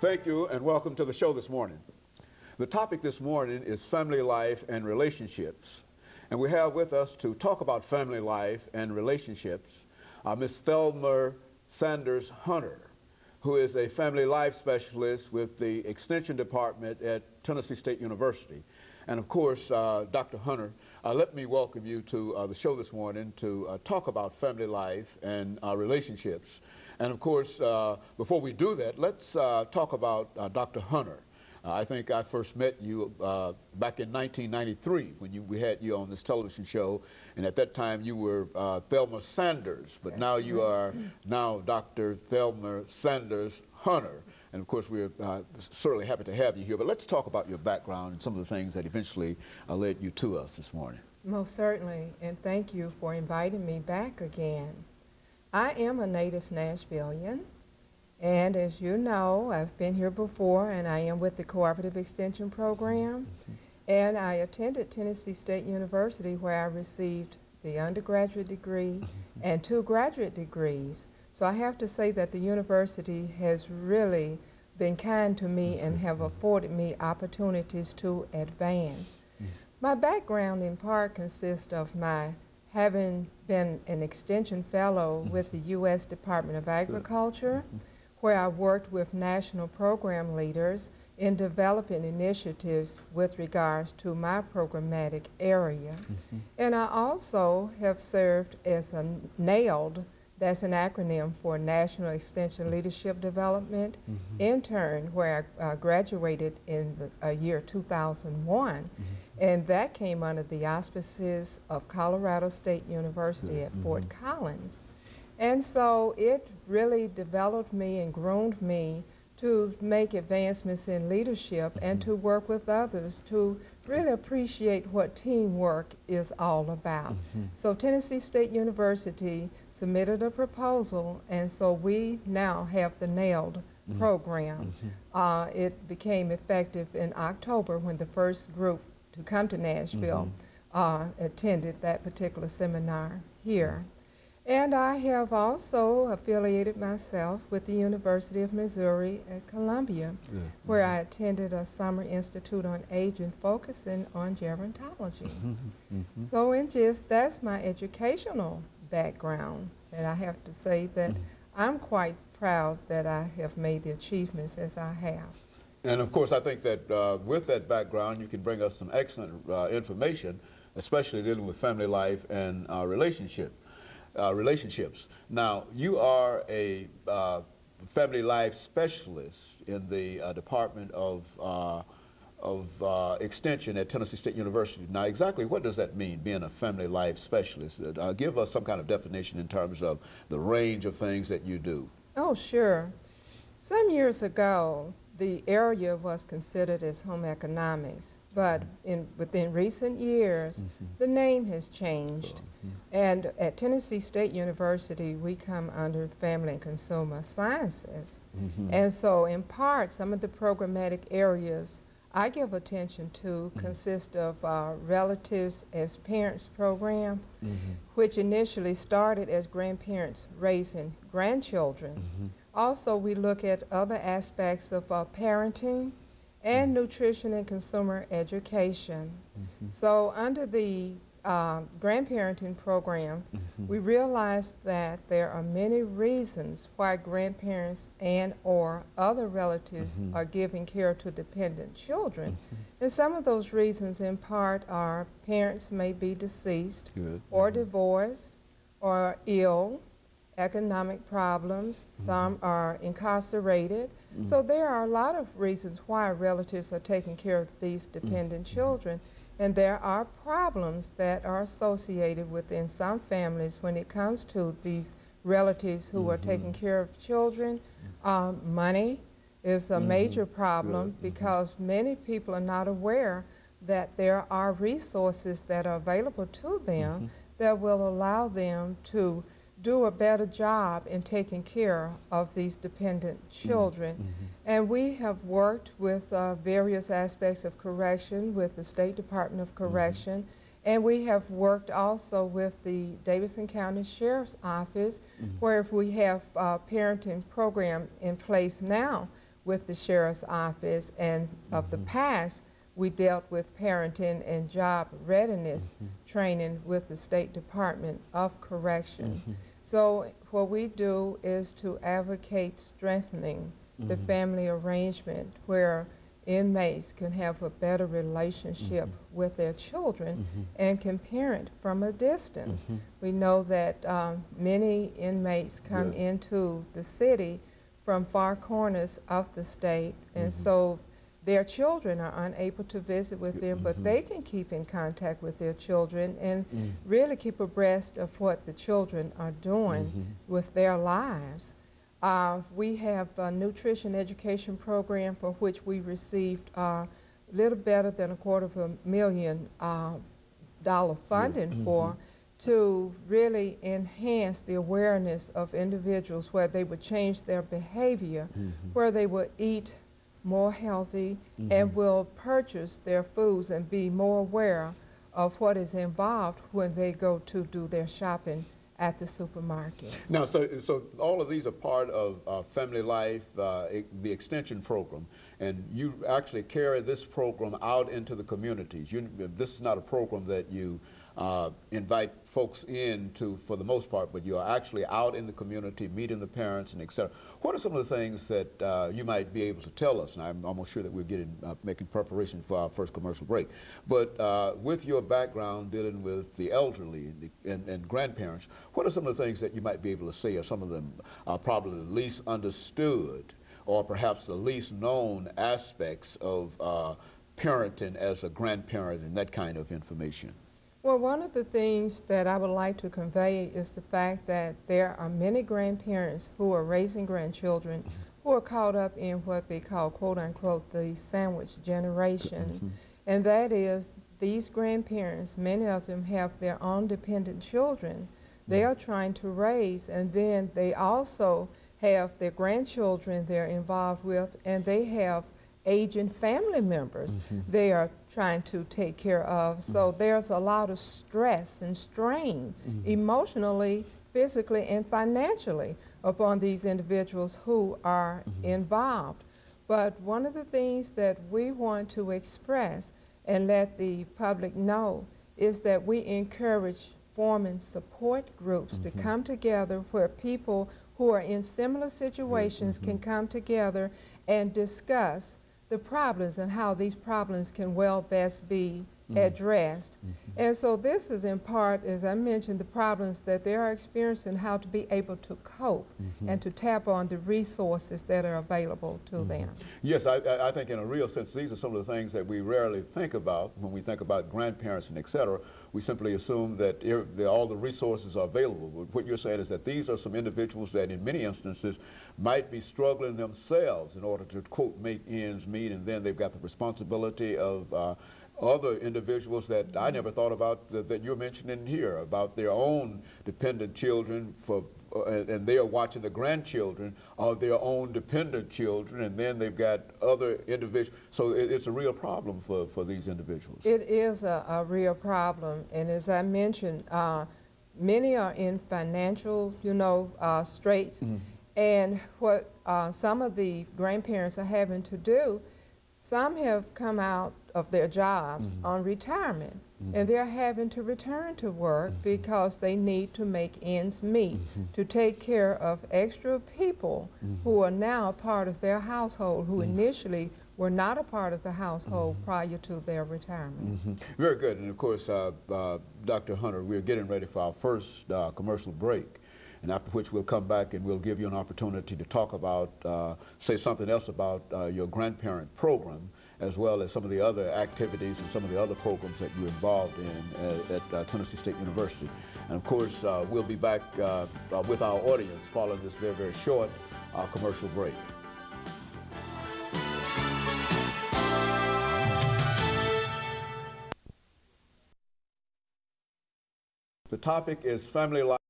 Thank you and welcome to the show this morning. The topic this morning is family life and relationships. And we have with us to talk about family life and relationships Ms. Thelma Sanders Hunter, who is a family life specialist with the Extension Department at Tennessee State University. And of course, Dr. Hunter, let me welcome you to the show this morning to talk about family life and relationships. And of course, before we do that, let's talk about Dr. Hunter. I think I first met you back in 1993 when we had you on this television show, and at that time you were Thelma Sanders, but now you are Dr. Thelma Sanders Hunter. And of course, we're certainly happy to have you here. But let's talk about your background and some of the things that eventually led you to us this morning. Most certainly, and thank you for inviting me back again. I am a native Nashvilleian, and as you know, I've been here before, and I am with the Cooperative Extension Program. And I attended Tennessee State University, where I received the undergraduate degree and 2 graduate degrees. So I have to say that the university has really been kind to me and have afforded me opportunities to advance. My background in part consists of my having been an extension fellow with the U.S. Department of Agriculture, where I worked with national program leaders in developing initiatives with regards to my programmatic area. And I also have served as a NAILD, that's an acronym for National Extension Leadership Development intern, where I graduated in the year 2001. And that came under the auspices of Colorado State University at Fort Collins. And so it really developed me and groomed me to make advancements in leadership and to work with others to really appreciate what teamwork is all about. So Tennessee State University submitted a proposal, and so we now have the NAILD program. It became effective in October when the first group to come to Nashville attended that particular seminar here. And I have also affiliated myself with the University of Missouri at Columbia, where I attended a summer institute on aging focusing on gerontology. So in gist, that's my educational background, and I have to say that I'm quite proud that I have made the achievements as I have. And of course, I think that with that background, you can bring us some excellent information, especially dealing with family life and relationships. Now, you are a family life specialist in the Department of Extension at Tennessee State University. Now, exactly what does that mean, being a family life specialist? Give us some kind of definition in terms of the range of things that you do. Oh, sure. Some years ago, the area was considered as home economics, but within recent years, the name has changed. And at Tennessee State University, we come under Family and Consumer Sciences. And so in part, some of the programmatic areas I give attention to consist of Relatives as Parents program, which initially started as grandparents raising grandchildren. Also, we look at other aspects of parenting and nutrition and consumer education. So under the grandparenting program, we realized that there are many reasons why grandparents and or other relatives are giving care to dependent children. And some of those reasons in part are parents may be deceased or divorced or ill, economic problems, some are incarcerated. So there are a lot of reasons why relatives are taking care of these dependent children. And there are problems that are associated within some families when it comes to these relatives who are taking care of children. Money is a major problem because many people are not aware that there are resources that are available to them that will allow them to do a better job in taking care of these dependent children. And we have worked with various aspects of correction with the State Department of Correction, and we have worked also with the Davidson County Sheriff's Office, where if we have a parenting program in place now, with the Sheriff's Office, and of the past, we dealt with parenting and job readiness training with the State Department of Correction. So what we do is to advocate strengthening the family arrangement where inmates can have a better relationship with their children and can parent from a distance. We know that many inmates come into the city from far corners of the state, and so their children are unable to visit with them, but they can keep in contact with their children and really keep abreast of what the children are doing with their lives. We have a nutrition education program for which we received a little better than $250,000 funding for, to really enhance the awareness of individuals where they would change their behavior, where they would eat more healthy and will purchase their foods and be more aware of what is involved when they go to do their shopping at the supermarket. Now, so all of these are part of Family Life, the extension program, and you actually carry this program out into the communities. This is not a program that you invite folks in to, for the most part, but you are actually out in the community, meeting the parents and et cetera. What are some of the things that you might be able to tell us? And I'm almost sure that we're making preparation for our first commercial break. But with your background dealing with the elderly and grandparents, what are some of the things that you might be able to say are some of them probably the least understood or perhaps the least known aspects of parenting as a grandparent and that kind of information? Well, one of the things that I would like to convey is the fact that there are many grandparents who are raising grandchildren who are caught up in what they call, quote unquote, the sandwich generation. And that is, these grandparents, many of them have their own dependent children they are trying to raise, and then they also have their grandchildren they're involved with, and they have aging family members they are trying to take care of. So there's a lot of stress and strain emotionally, physically, and financially upon these individuals who are involved. But one of the things that we want to express and let the public know is that we encourage forming support groups to come together where people who are in similar situations can come together and discuss the problems and how these problems can well best be addressed. And so this is in part, as I mentioned, the problems that they are experiencing, how to be able to cope and to tap on the resources that are available to them. Yes, I think in a real sense, these are some of the things that we rarely think about when we think about grandparents and et cetera. We simply assume that all the resources are available. But what you're saying is that these are some individuals that in many instances might be struggling themselves in order to, quote, make ends meet, and then they've got the responsibility of other individuals that I never thought about that you're mentioning here, about their own dependent children, and they are watching the grandchildren of their own dependent children, and then they've got other individuals. So it's a real problem for these individuals. It is a real problem, and as I mentioned, many are in financial, straits, and what some of the grandparents are having to do, some have come out of their jobs on retirement, and they're having to return to work because they need to make ends meet, to take care of extra people who are now a part of their household, who initially were not a part of the household prior to their retirement. Very good. And of course, Dr. Hunter, we're getting ready for our first commercial break, and after which we'll come back and we'll give you an opportunity to talk about, say something else about your grandparent program, as well as some of the other activities and some of the other programs that you're involved in at Tennessee State University. And of course, we'll be back with our audience following this very, very short commercial break. The topic is family life.